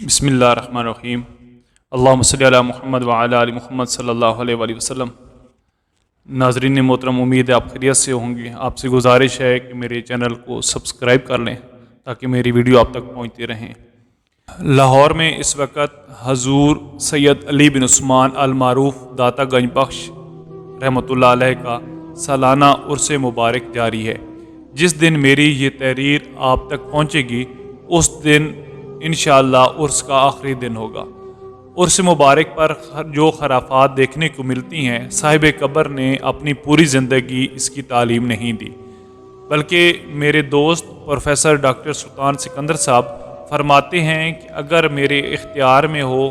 بسم اللہ الرحمن الرحیم۔ اللہم صلی علی محمد وعلی آل محمد صلی اللہ علیہ وآلہ وسلم۔ ناظرین محترم، امید ہے آپ خیریت سے ہوں گے۔ آپ سے گزارش ہے کہ میرے چینل کو سبسکرائب کر لیں تاکہ میری ویڈیو آپ تک پہنچتی رہیں۔ لاہور میں اس وقت حضور سید علی بن عثمان المعروف داتا گنج بخش رحمۃ اللہ علیہ کا سالانہ عرس مبارک جاری ہے۔ جس دن میری یہ تحریر آپ تک پہنچے گی اس دن انشاءاللہ عرس کا آخری دن ہوگا۔ عرس مبارک پر جو خرافات دیکھنے کو ملتی ہیں، صاحب قبر نے اپنی پوری زندگی اس کی تعلیم نہیں دی، بلکہ میرے دوست پروفیسر ڈاکٹر سلطان سکندر صاحب فرماتے ہیں کہ اگر میرے اختیار میں ہو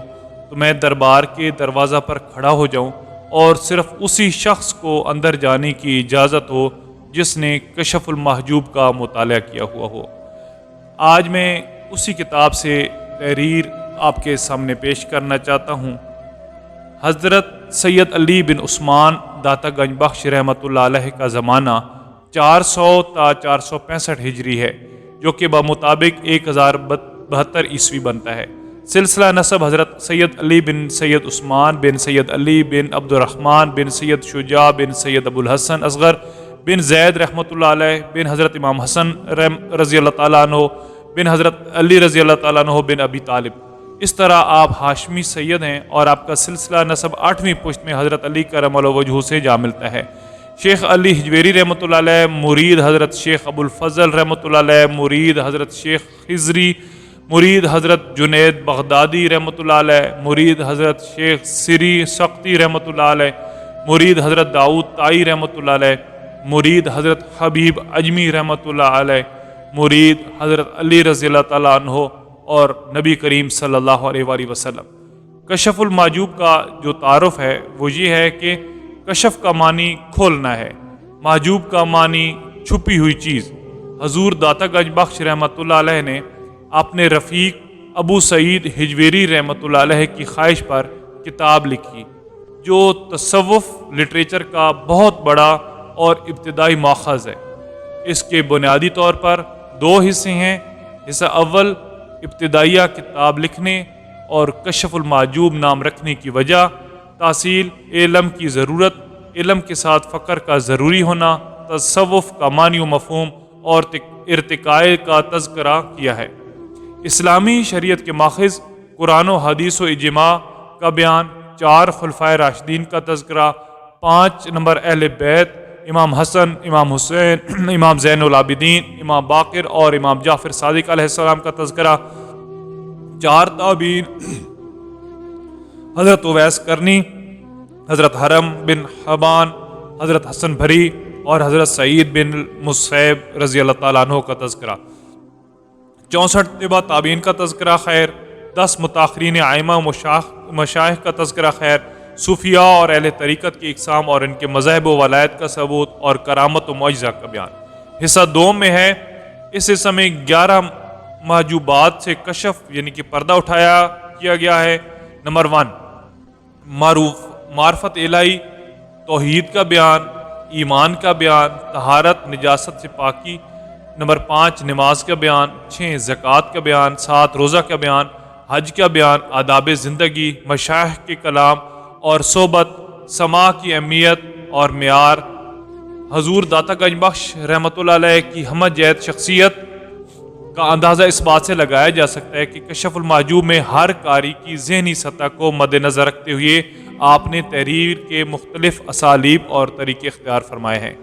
تو میں دربار کے دروازہ پر کھڑا ہو جاؤں اور صرف اسی شخص کو اندر جانے کی اجازت ہو جس نے کشف المحجوب کا مطالعہ کیا ہوا ہو۔ آج میں اسی کتاب سے تحریر آپ کے سامنے پیش کرنا چاہتا ہوں۔ حضرت سید علی بن عثمان داتا گنج بخش رحمۃ اللہ علیہ کا زمانہ 400 تا 465 ہجری ہے، جو کہ بمطابق 1072 عیسوی بنتا ہے۔ سلسلہ نسب حضرت سید علی بن سید عثمان بن سید علی بن عبد الرحمن بن سید شجاع بن سید ابو الحسن اصغر بن زید رحمۃ اللہ علیہ بن حضرت امام حسن رضی اللہ تعالیٰ عنہ بن حضرت علی رضی اللہ تعالیٰ عنہ بن ابی طالب۔ اس طرح آپ ہاشمی سید ہیں اور آپ کا سلسلہ نسب 8ویں پشت میں حضرت علی کرم اللہ وجہہ سے جا ملتا ہے۔ شیخ علی حجویری رحمۃ اللہ علیہ مرید حضرت شیخ ابو الفضل رحمۃ اللہ علیہ مرید حضرت شیخ خضری مرید حضرت جنید بغدادی رحمۃ اللہ علیہ مرید حضرت شیخ سری سقطی رحمۃ اللہ علیہ مرید حضرت داؤد طائی رحمۃ اللہ علیہ مرید حضرت حبیب اجمی رحمۃ اللہ علیہ مرید حضرت علی رضی اللہ تعالیٰ عنہ اور نبی کریم صلی اللہ علیہ وآلہ وسلم۔ کشف المحجوب کا جو تعارف ہے وہ یہ ہے کہ کشف کا معنی کھولنا ہے، محجوب کا معنی چھپی ہوئی چیز۔ حضور داتا گنج بخش رحمۃ اللہ علیہ نے اپنے رفیق ابو سعید حجویری رحمۃ اللہ علیہ کی خواہش پر کتاب لکھی، جو تصوف لٹریچر کا بہت بڑا اور ابتدائی ماخذ ہے۔ اس کے بنیادی طور پر 2 حصے ہیں۔ حصہ اول ابتدائیہ کتاب لکھنے اور کشف المحجوب نام رکھنے کی وجہ، تحصیل علم کی ضرورت، علم کے ساتھ فقر کا ضروری ہونا، تصوف کا معنی و مفہوم اور ارتقاء کا تذکرہ کیا ہے۔ اسلامی شریعت کے ماخذ قرآن و حدیث و اجماع کا بیان، 4 خلفائے راشدین کا تذکرہ، 5 نمبر اہل بیت، امام حسن، امام حسین، امام زین العابدین، امام باقر اور امام جعفر صادق علیہ السلام کا تذکرہ، 4 تابعین، حضرت اویس کرنی، حضرت حرم بن حبان، حضرت حسن بھری اور حضرت سعید بن مسیب رضی اللہ تعالیٰ عنہ کا تذکرہ، 64 تبع تابعین کا تذکرہ خیر، 10 متاخرین ائمہ و مشائخ کا تذکرہ خیر، صوفیاء اور اہل طریقت کی اقسام اور ان کے مذاہب و ولایت کا ثبوت اور کرامت و معجزہ کا بیان۔ حصہ 2 میں ہے۔ اس حصہ میں 11 محجوبات سے کشف یعنی کہ پردہ اٹھایا کیا گیا ہے۔ نمبر 1 معرفت الہی، توحید کا بیان، ایمان کا بیان، طہارت نجاست سے پاکی۔ نمبر 5 نماز کا بیان، 6 زکوٰۃ کا بیان، 7 روزہ کا بیان، حج کا بیان، آداب زندگی، مشائخ کے کلام اور صحبت، سماع کی اہمیت اور معیار۔ حضور داتا گنج بخش رحمۃ اللہ علیہ کی ہمہ جہت شخصیت کا اندازہ اس بات سے لگایا جا سکتا ہے کہ کشف المحجوب میں ہر قاری کی ذہنی سطح کو مد نظر رکھتے ہوئے آپ نے تحریر کے مختلف اسالیب اور طریقے اختیار فرمائے ہیں۔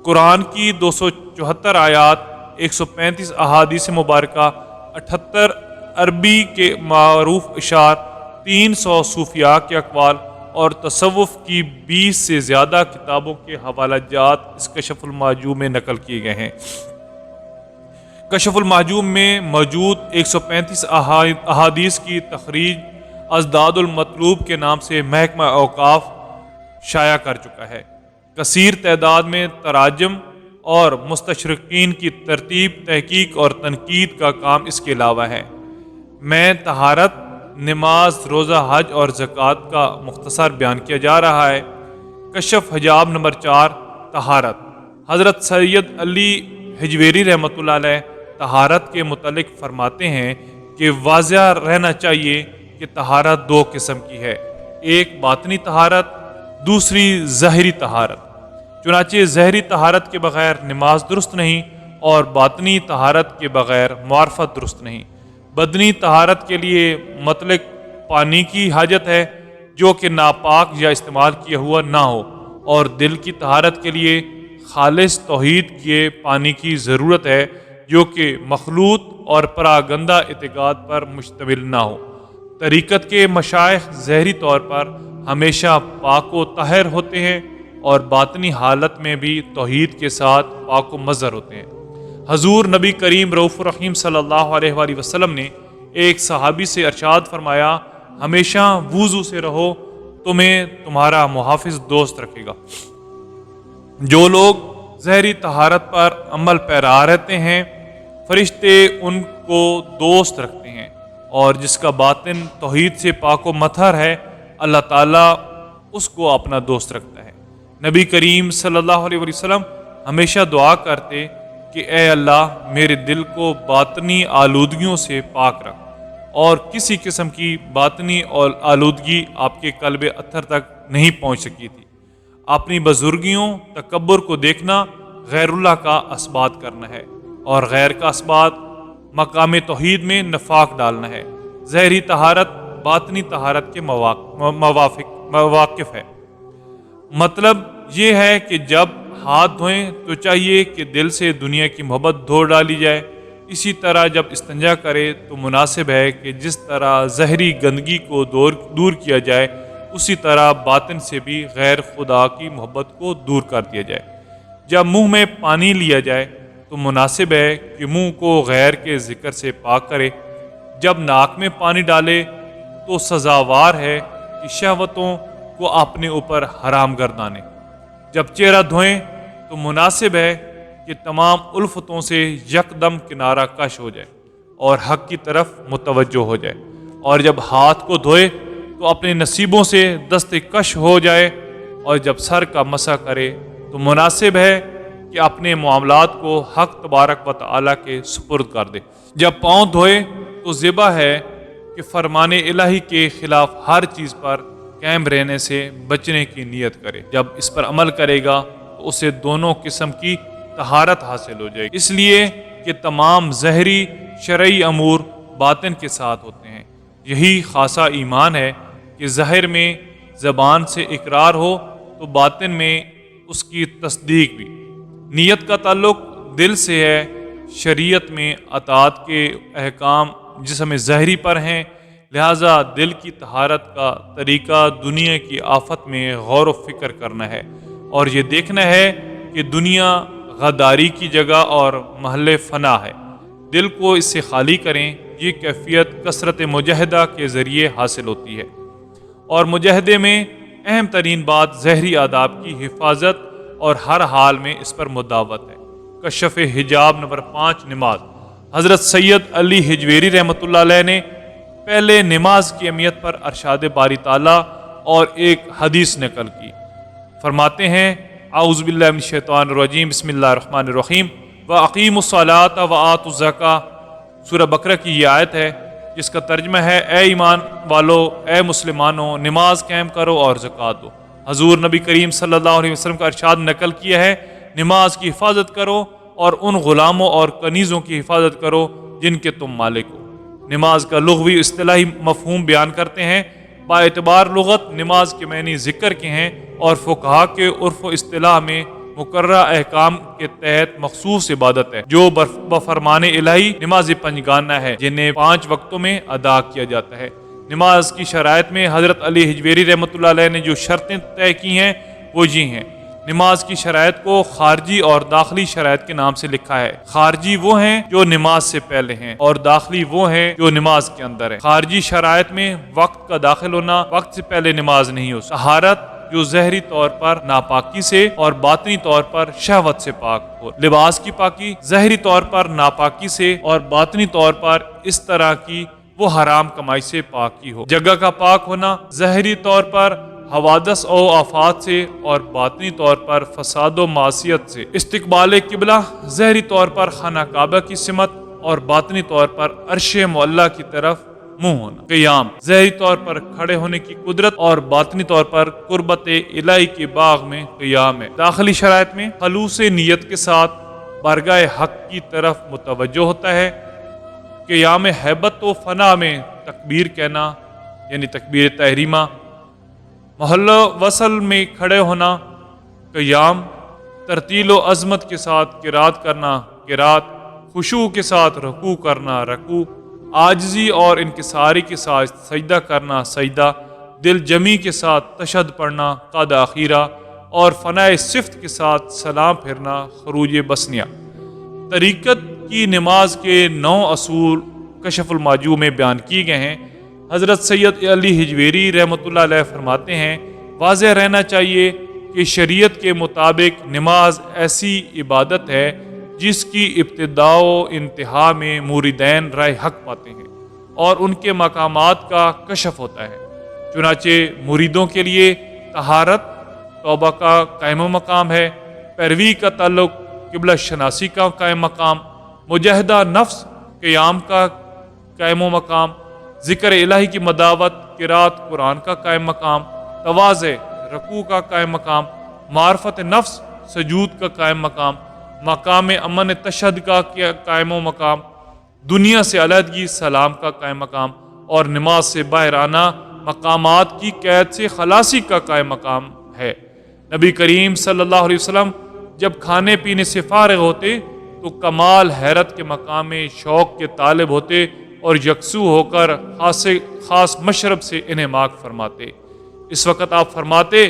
قرآن کی 274 آیات، 135 احادیث مبارکہ، 78 عربی کے معروف اشعار، 300 صوفیاء کے اقوال اور تصوف کی 20 سے زیادہ کتابوں کے حوالہ جات اس کشف المحجوب میں نقل کیے گئے ہیں۔ کشف المحجوب میں موجود 135 احادیث کی تخریج ازداد المطلوب کے نام سے محکمہ اوقاف شائع کر چکا ہے۔ کثیر تعداد میں تراجم اور مستشرقین کی ترتیب، تحقیق اور تنقید کا کام اس کے علاوہ ہے۔ میں طہارت، نماز، روزہ، حج اور زکوٰۃ کا مختصر بیان کیا جا رہا ہے۔ کشف حجاب نمبر 4 طہارت۔ حضرت سید علی حجویری رحمۃ اللہ علیہ طہارت کے متعلق فرماتے ہیں کہ واضح رہنا چاہیے کہ طہارت دو قسم کی ہے، ایک باطنی طہارت، دوسری ظاہری طہارت۔ چنانچہ ظاہری طہارت کے بغیر نماز درست نہیں اور باطنی طہارت کے بغیر معرفت درست نہیں۔ بدنی طہارت کے لیے مطلق پانی کی حاجت ہے جو کہ ناپاک یا استعمال کیا ہوا نہ ہو، اور دل کی طہارت کے لیے خالص توحید کے پانی کی ضرورت ہے جو کہ مخلوط اور پراگندہ اعتقاد پر مشتمل نہ ہو۔ طریقت کے مشائخ ظاہری طور پر ہمیشہ پاک و طاہر ہوتے ہیں اور باطنی حالت میں بھی توحید کے ساتھ پاک و مظہر ہوتے ہیں۔ حضور نبی کریم رؤوف الرحیم صلی اللہ علیہ وآلہ وسلم نے ایک صحابی سے ارشاد فرمایا، ہمیشہ وضو سے رہو، تمہیں تمہارا محافظ دوست رکھے گا۔ جو لوگ ظاہری طہارت پر عمل پیرا رہتے ہیں، فرشتے ان کو دوست رکھتے ہیں، اور جس کا باطن توحید سے پاک و مطہر ہے، اللہ تعالیٰ اس کو اپنا دوست رکھتا ہے۔ نبی کریم صلی اللہ علیہ وسلم ہمیشہ دعا کرتے کہ اے اللہ میرے دل کو باطنی آلودگیوں سے پاک رکھ، اور کسی قسم کی باطنی اور آلودگی آپ کے قلب اطہر تک نہیں پہنچ سکی تھی۔ اپنی بزرگیوں تکبر کو دیکھنا غیر اللہ کا اثبات کرنا ہے، اور غیر کا اثبات مقام توحید میں نفاق ڈالنا ہے۔ ظاہری طہارت باطنی طہارت کے مواقف ہے۔ مطلب یہ ہے کہ جب ہاتھ دھوئیں تو چاہیے کہ دل سے دنیا کی محبت دھو ڈالی جائے۔ اسی طرح جب استنجا کرے تو مناسب ہے کہ جس طرح ظاہری گندگی کو دور کیا جائے، اسی طرح باطن سے بھی غیر خدا کی محبت کو دور کر دیا جائے۔ جب منہ میں پانی لیا جائے تو مناسب ہے کہ منہ کو غیر کے ذکر سے پاک کرے۔ جب ناک میں پانی ڈالے تو سزاوار ہے کہ شہوتوں کو اپنے اوپر حرام گردانے۔ جب چہرہ دھوئیں تو مناسب ہے کہ تمام الفتوں سے یکدم کنارہ کش ہو جائے اور حق کی طرف متوجہ ہو جائے، اور جب ہاتھ کو دھوئے تو اپنے نصیبوں سے دست کش ہو جائے، اور جب سر کا مسح کرے تو مناسب ہے کہ اپنے معاملات کو حق تبارک و تعالیٰ کے سپرد کر دے۔ جب پاؤں دھوئے تو ذبح ہے کہ فرمان الہی کے خلاف ہر چیز پر قائم رہنے سے بچنے کی نیت کرے۔ جب اس پر عمل کرے گا تو اسے دونوں قسم کی طہارت حاصل ہو جائے گی، اس لیے کہ تمام ظاہری شرعی امور باطن کے ساتھ ہوتے ہیں۔ یہی خاصہ ایمان ہے کہ ظاہر میں زبان سے اقرار ہو تو باطن میں اس کی تصدیق بھی۔ نیت کا تعلق دل سے ہے۔ شریعت میں اطاعت کے احکام جسم ظاہری پر ہیں، لہٰذا دل کی طہارت کا طریقہ دنیا کی آفت میں غور و فکر کرنا ہے، اور یہ دیکھنا ہے کہ دنیا غداری کی جگہ اور محل فنا ہے۔ دل کو اس سے خالی کریں۔ یہ کیفیت کثرت مجاہدہ کے ذریعے حاصل ہوتی ہے، اور مجاہدے میں اہم ترین بات ظاہری آداب کی حفاظت اور ہر حال میں اس پر مداوت ہے۔ کشف حجاب نمبر 5، نماز۔ حضرت سید علی حجویری رحمۃ اللہ علیہ نے پہلے نماز کی اہمیت پر ارشاد باری تعالیٰ اور ایک حدیث نقل کی۔ فرماتے ہیں اعوذ باللہ من الشیطان الرجیم، بسم اللہ الرحمن الرحیم، وَأَقِيمُوا الصَّلَاةَ وَآتُوا الزَّكَاةَ۔ سورہ بقرہ کی یہ آیت ہے جس کا ترجمہ ہے اے ایمان والو، اے مسلمانوں، نماز قائم کرو اور زکوٰۃ دو۔ حضور نبی کریم صلی اللہ علیہ وسلم کا ارشاد نقل کیا ہے، نماز کی حفاظت کرو اور ان غلاموں اور کنیزوں کی حفاظت کرو جن کے تم مالک ہو۔ نماز کا لغوی اصطلاحی مفہوم بیان کرتے ہیں۔ با اعتبار لغت نماز کے معنی ذکر کے ہیں، اور فقہا کے عرف و اصطلاح میں مقررہ احکام کے تحت مخصوص عبادت ہے جو بفرمان الہی نماز پنجگانہ ہے، جنہیں 5 وقتوں میں ادا کیا جاتا ہے۔ نماز کی شرائط میں حضرت علی حجویری رحمۃ اللہ علیہ نے جو شرطیں طے کی ہیں وہ یہ ہیں۔ نماز کی شرائط کو خارجی اور داخلی شرائط کے نام سے لکھا ہے۔ خارجی وہ ہیں جو نماز سے پہلے ہیں، اور داخلی وہ ہیں جو نماز کے اندر ہے۔ خارجی شرائط میں وقت کا داخل ہونا، وقت سے پہلے نماز نہیں ہو۔ طہارت جو ظاہری طور پر ناپاکی سے اور باطنی طور پر شہوت سے پاک ہو۔ لباس کی پاکی ظاہری طور پر ناپاکی سے اور باطنی طور پر اس طرح کی وہ حرام کمائی سے پاکی ہو۔ جگہ کا پاک ہونا ظاہری طور پر حوادث و آفات سے اور باطنی طور پر فساد و معصیت سے۔ استقبال قبلہ ظاہری طور پر خانہ کعبہ کی سمت اور باطنی طور پر عرش معلیٰ کی طرف منہ ہونا۔ قیام ظاہری طور پر کھڑے ہونے کی قدرت اور باطنی طور پر قربت الہی کے باغ میں قیام ہے۔ داخلی شرائط میں خلوص نیت کے ساتھ بارگاہ حق کی طرف متوجہ ہوتا ہے۔ قیام ہیبت و فنا میں تکبیر کہنا یعنی تکبیر تحریمہ، محل وصل میں کھڑے ہونا قیام، ترتیل و عظمت کے ساتھ قرات کرنا قرات، خشوع کے ساتھ رکوع کرنا رکوع، عاجزی اور انکساری کے ساتھ سجدہ کرنا سجدہ، دل جمی کے ساتھ تشہد پڑھنا قد اخیرہ، اور فنائے صفت کے ساتھ سلام پھرنا خروج بسنیہ۔ طریقت کی نماز کے 9 اصول کشف الماجوع میں بیان کیے گئے ہیں۔ حضرت سید علی حجویری رحمۃ اللہ علیہ فرماتے ہیں واضح رہنا چاہیے کہ شریعت کے مطابق نماز ایسی عبادت ہے جس کی ابتدا و انتہا میں موریدین رائے حق پاتے ہیں اور ان کے مقامات کا کشف ہوتا ہے۔ چنانچہ مریدوں کے لیے طہارت توبہ کا قائم مقام ہے، پیروی کا تعلق قبلہ شناسی کا قائم مقام، مجاہدہ نفس قیام کا قائم مقام، ذکر الہی کی مداوت قرات قرآن کا قائم مقام، تواضع رکوع کا قائم مقام، معرفت نفس سجود کا قائم مقام، مقام امن تشہد کا قائم مقام، دنیا سے علیحدگی سلام کا قائم مقام، اور نماز سے باہر آنا مقامات کی قید سے خلاصی کا قائم مقام ہے۔ نبی کریم صلی اللہ علیہ وسلم جب کھانے پینے سے فارغ ہوتے تو کمال حیرت کے مقام شوق کے طالب ہوتے اور یکسو ہو کر خاص مشرب سے انہماک فرماتے۔ اس وقت آپ فرماتے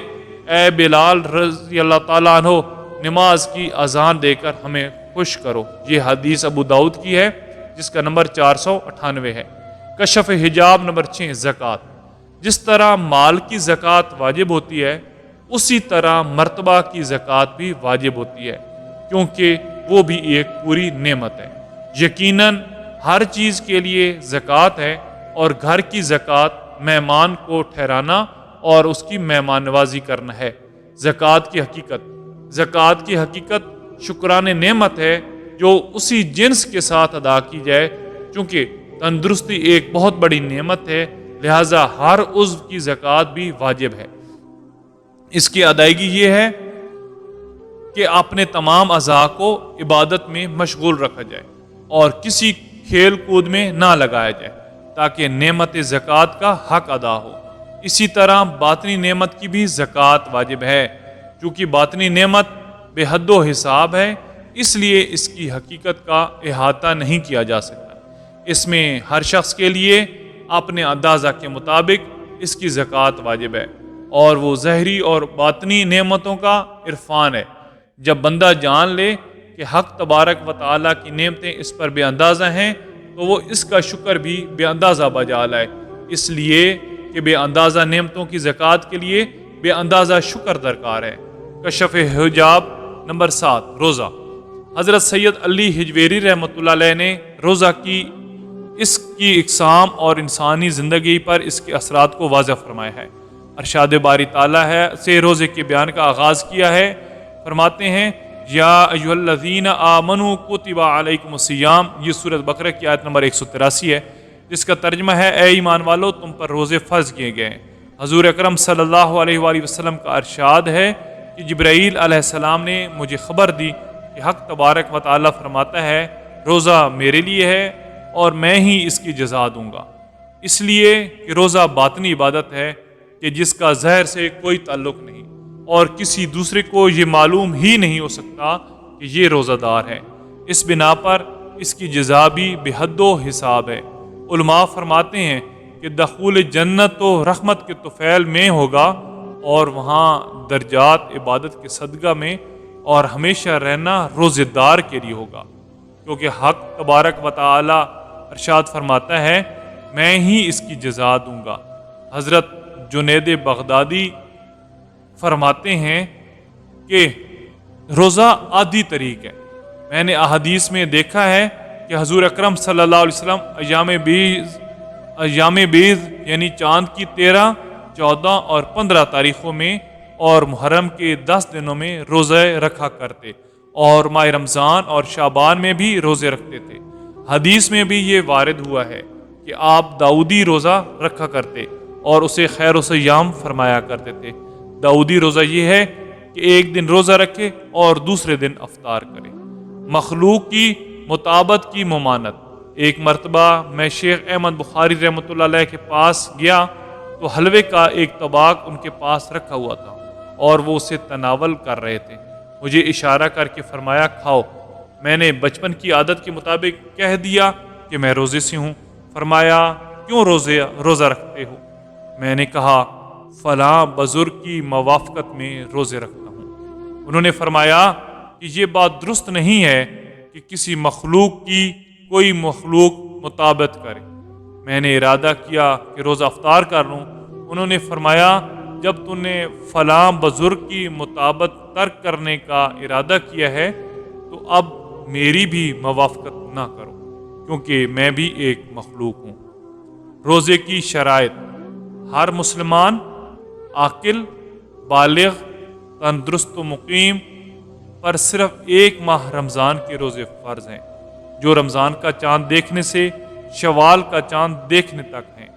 اے بلال رضی اللہ تعالیٰ عنہ نماز کی اذان دے کر ہمیں خوش کرو۔ یہ حدیث ابو داؤد کی ہے جس کا نمبر 498 ہے۔ کشف حجاب نمبر 6 زکوٰۃ۔ جس طرح مال کی زکوٰۃ واجب ہوتی ہے اسی طرح مرتبہ کی زکوٰۃ بھی واجب ہوتی ہے کیونکہ وہ بھی ایک پوری نعمت ہے۔ یقیناً ہر چیز کے لیے زکوٰۃ ہے اور گھر کی زکوٰۃ مہمان کو ٹھہرانا اور اس کی مہمان نوازی کرنا ہے۔ زکوٰۃ کی حقیقت شکرانِ نعمت ہے جو اسی جنس کے ساتھ ادا کی جائے۔ چونکہ تندرستی ایک بہت بڑی نعمت ہے لہٰذا ہر عضو کی زکوٰۃ بھی واجب ہے۔ اس کی ادائیگی یہ ہے کہ اپنے تمام اعضاء کو عبادت میں مشغول رکھا جائے اور کسی کھیل کود میں نہ لگایا جائے تاکہ نعمت زکوٰۃ کا حق ادا ہو۔ اسی طرح باطنی نعمت کی بھی زکوٰۃ واجب ہے۔ چونکہ باطنی نعمت بے حد و حساب ہے اس لیے اس کی حقیقت کا احاطہ نہیں کیا جا سکتا۔ اس میں ہر شخص کے لیے اپنے اندازہ کے مطابق اس کی زکوٰۃ واجب ہے اور وہ ظاہری اور باطنی نعمتوں کا عرفان ہے۔ جب بندہ جان لے کہ حق تبارک و تعالیٰ کی نعمتیں اس پر بے اندازہ ہیں تو وہ اس کا شکر بھی بے اندازہ بجا لائے، اس لیے کہ بے اندازہ نعمتوں کی زکوٰۃ کے لیے بے اندازہ شکر درکار ہے۔ کشف حجاب نمبر 7 روزہ۔ حضرت سید علی حجویری رحمۃ اللہ علیہ نے روزہ کی اس کی اقسام اور انسانی زندگی پر اس کے اثرات کو واضح فرمایا ہے۔ ارشاد باری تعالیٰ سے روزے کے بیان کا آغاز کیا ہے۔ فرماتے ہیں یا ایھا الذین آمنوا کتب علیکم الصیام، یہ سورۃ بقرہ کی آیت نمبر 183 ہے جس کا ترجمہ ہے اے ایمان والو تم پر روزے فرض کیے گئے ہیں۔ حضور اکرم صلی اللہ علیہ وآلہ وسلم کا ارشاد ہے کہ جبرائیل علیہ السلام نے مجھے خبر دی کہ حق تبارک و تعالیٰ فرماتا ہے روزہ میرے لیے ہے اور میں ہی اس کی جزا دوں گا، اس لیے کہ روزہ باطنی عبادت ہے کہ جس کا ظاہر سے کوئی تعلق نہیں اور کسی دوسرے کو یہ معلوم ہی نہیں ہو سکتا کہ یہ روزہ دار ہے۔ اس بنا پر اس کی جزا بھی بے حد و حساب ہے۔ علماء فرماتے ہیں کہ دخول جنت تو رحمت کے طفیل میں ہوگا اور وہاں درجات عبادت کے صدقہ میں اور ہمیشہ رہنا روزے دار کے لیے ہوگا، کیونکہ حق تبارک و تعالی ارشاد فرماتا ہے میں ہی اس کی جزا دوں گا۔ حضرت جنید بغدادی فرماتے ہیں کہ روزہ عادی طریق ہے۔ میں نے احادیث میں دیکھا ہے کہ حضور اکرم صلی اللہ علیہ وسلم ایام بیض یعنی چاند کی 13، 14 اور 15 تاریخوں میں اور محرم کے 10 دنوں میں روزے رکھا کرتے اور ماہ رمضان اور شعبان میں بھی روزے رکھتے تھے۔ حدیث میں بھی یہ وارد ہوا ہے کہ آپ داؤدی روزہ رکھا کرتے اور اسے خیر و صیام فرمایا کرتے تھے۔ داؤدی روزہ یہ ہے کہ ایک دن روزہ رکھے اور دوسرے دن افطار کرے۔ مخلوق کی مطابت کی ممانت۔ ایک مرتبہ میں شیخ احمد بخاری رحمۃ اللہ علیہ کے پاس گیا تو حلوے کا ایک طباق ان کے پاس رکھا ہوا تھا اور وہ اسے تناول کر رہے تھے۔ مجھے اشارہ کر کے فرمایا کھاؤ۔ میں نے بچپن کی عادت کے مطابق کہہ دیا کہ میں روزے سے ہوں۔ فرمایا کیوں روزہ رکھتے ہو؟ میں نے کہا فلاں بزرگ کی موافقت میں روزے رکھتا ہوں۔ انہوں نے فرمایا کہ یہ بات درست نہیں ہے کہ کسی مخلوق کی کوئی مخلوق مطابقت کرے۔ میں نے ارادہ کیا کہ روزہ افطار کر لوں۔ انہوں نے فرمایا جب تم نے فلاں بزرگ کی مطابقت ترک کرنے کا ارادہ کیا ہے تو اب میری بھی موافقت نہ کرو، کیونکہ میں بھی ایک مخلوق ہوں۔ روزے کی شرائط۔ ہر مسلمان عاقل، بالغ، تندرست و مقیم پر صرف ایک ماہ رمضان کے روزے فرض ہیں، جو رمضان کا چاند دیکھنے سے شوال کا چاند دیکھنے تک ہیں۔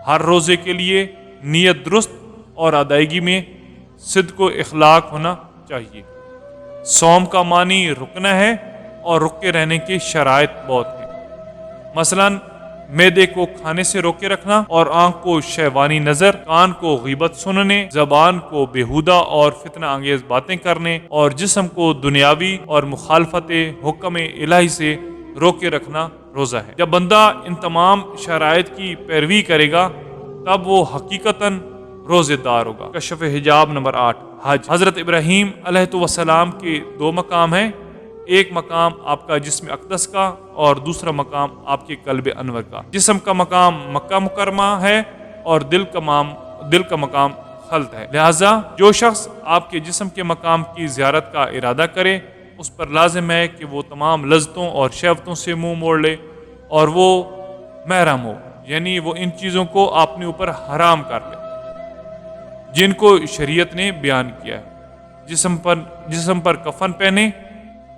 ہر روزے کے لیے نیت درست اور ادائیگی میں صدق و اخلاق ہونا چاہیے۔ صوم کا معنی رکنا ہے اور رکے رہنے کی شرائط بہت ہیں۔ مثلاً معدے کو کھانے سے روکے رکھنا اور آنکھ کو شیطانی نظر، کان کو غیبت سننے، زبان کو بیہودہ اور فتنہ انگیز باتیں کرنے اور جسم کو دنیاوی اور مخالفت حکم الہی سے روکے رکھنا روزہ ہے۔ جب بندہ ان تمام شرائط کی پیروی کرے گا تب وہ حقیقتاً روزے دار ہوگا۔ کشف حجاب نمبر 8 حج۔ حضرت ابراہیم علیہ السلام کے 2 مقام ہیں، ایک مقام آپ کا جسم اقدس کا اور دوسرا مقام آپ کے قلب انور کا۔ جسم کا مقام مکہ مکرمہ ہے اور دل کا مقام خلد ہے۔ لہٰذا جو شخص آپ کے جسم کے مقام کی زیارت کا ارادہ کرے اس پر لازم ہے کہ وہ تمام لذتوں اور شہوتوں سے منہ موڑ لے اور وہ محرم ہو، یعنی وہ ان چیزوں کو اپنے اوپر حرام کر لے جن کو شریعت نے بیان کیا ہے۔ جسم پر کفن پہنے،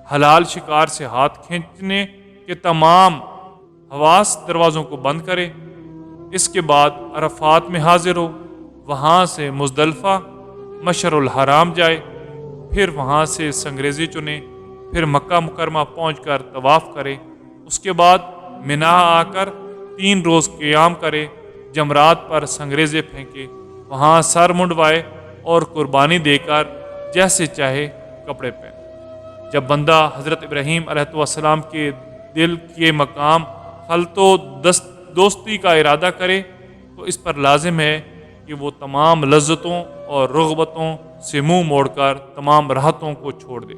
حلال شکار سے ہاتھ کھینچنے کے تمام حواس دروازوں کو بند کرے۔ اس کے بعد عرفات میں حاضر ہو، وہاں سے مزدلفہ مشعر الحرام جائے، پھر وہاں سے سنگریزی چنے، پھر مکہ مکرمہ پہنچ کر طواف کرے۔ اس کے بعد منا آ کر 3 روز قیام کرے، جمرات پر سنگریزے پھینکے، وہاں سر منڈوائے اور قربانی دے کر جیسے چاہے کپڑے پہنے۔ جب بندہ حضرت ابراہیم علیہ السلام کے دل کے مقام خلط و دوستی کا ارادہ کرے تو اس پر لازم ہے کہ وہ تمام لذتوں اور رغبتوں سے منہ موڑ کر تمام راحتوں کو چھوڑ دے،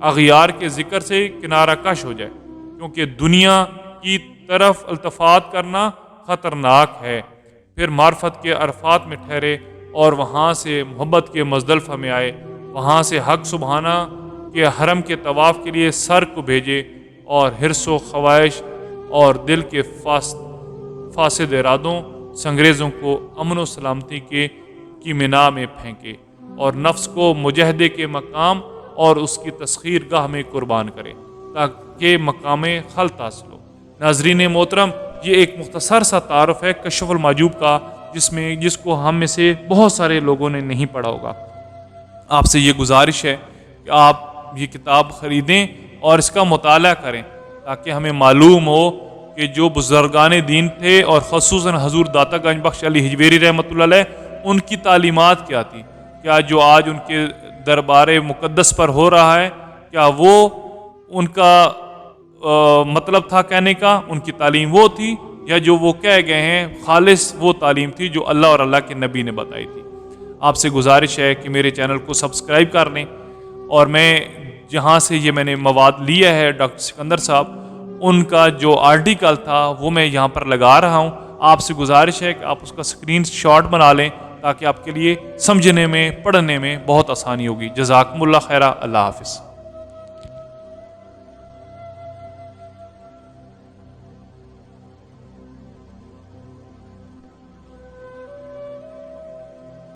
اغیار کے ذکر سے کنارہ کش ہو جائے، کیونکہ دنیا کی طرف التفات کرنا خطرناک ہے۔ پھر معرفت کے عرفات میں ٹھہرے اور وہاں سے محبت کے مزدلفہ میں آئے، وہاں سے حق سبحانہ کے حرم کے طواف کے لیے سر کو بھیجے اور حرص و خواہش اور دل کے فاسد ارادوں سنگریزوں کو امن و سلامتی کی منا میں پھینکے اور نفس کو مجاہدے کے مقام اور اس کی تسخیر گاہ میں قربان کرے تاکہ مقام خلط حاصل ہو۔ ناظرین محترم، یہ ایک مختصر سا تعارف ہے کشف المحجوب کا، جس کو ہم میں سے بہت سارے لوگوں نے نہیں پڑھا ہوگا۔ آپ سے یہ گزارش ہے کہ آپ یہ کتاب خریدیں اور اس کا مطالعہ کریں تاکہ ہمیں معلوم ہو کہ جو بزرگان دین تھے اور خصوصاً حضور داتا گنج بخش علی حجویری رحمۃ اللہ علیہ، ان کی تعلیمات کیا تھی، کیا جو آج ان کے دربار مقدس پر ہو رہا ہے کیا وہ ان کا مطلب تھا کہنے کا، ان کی تعلیم وہ تھی، یا جو وہ کہہ گئے ہیں خالص وہ تعلیم تھی جو اللہ اور اللہ کے نبی نے بتائی تھی۔ آپ سے گزارش ہے کہ میرے چینل کو سبسکرائب کر لیں، اور میں جہاں سے یہ میں نے مواد لیا ہے ڈاکٹر سکندر صاحب، ان کا جو آرٹیکل تھا وہ میں یہاں پر لگا رہا ہوں۔ آپ سے گزارش ہے کہ آپ اس کا اسکرین شاٹ بنا لیں تاکہ آپ کے لیے سمجھنے میں، پڑھنے میں بہت آسانی ہوگی۔ جزاکم اللہ خیرہ۔ اللہ حافظ۔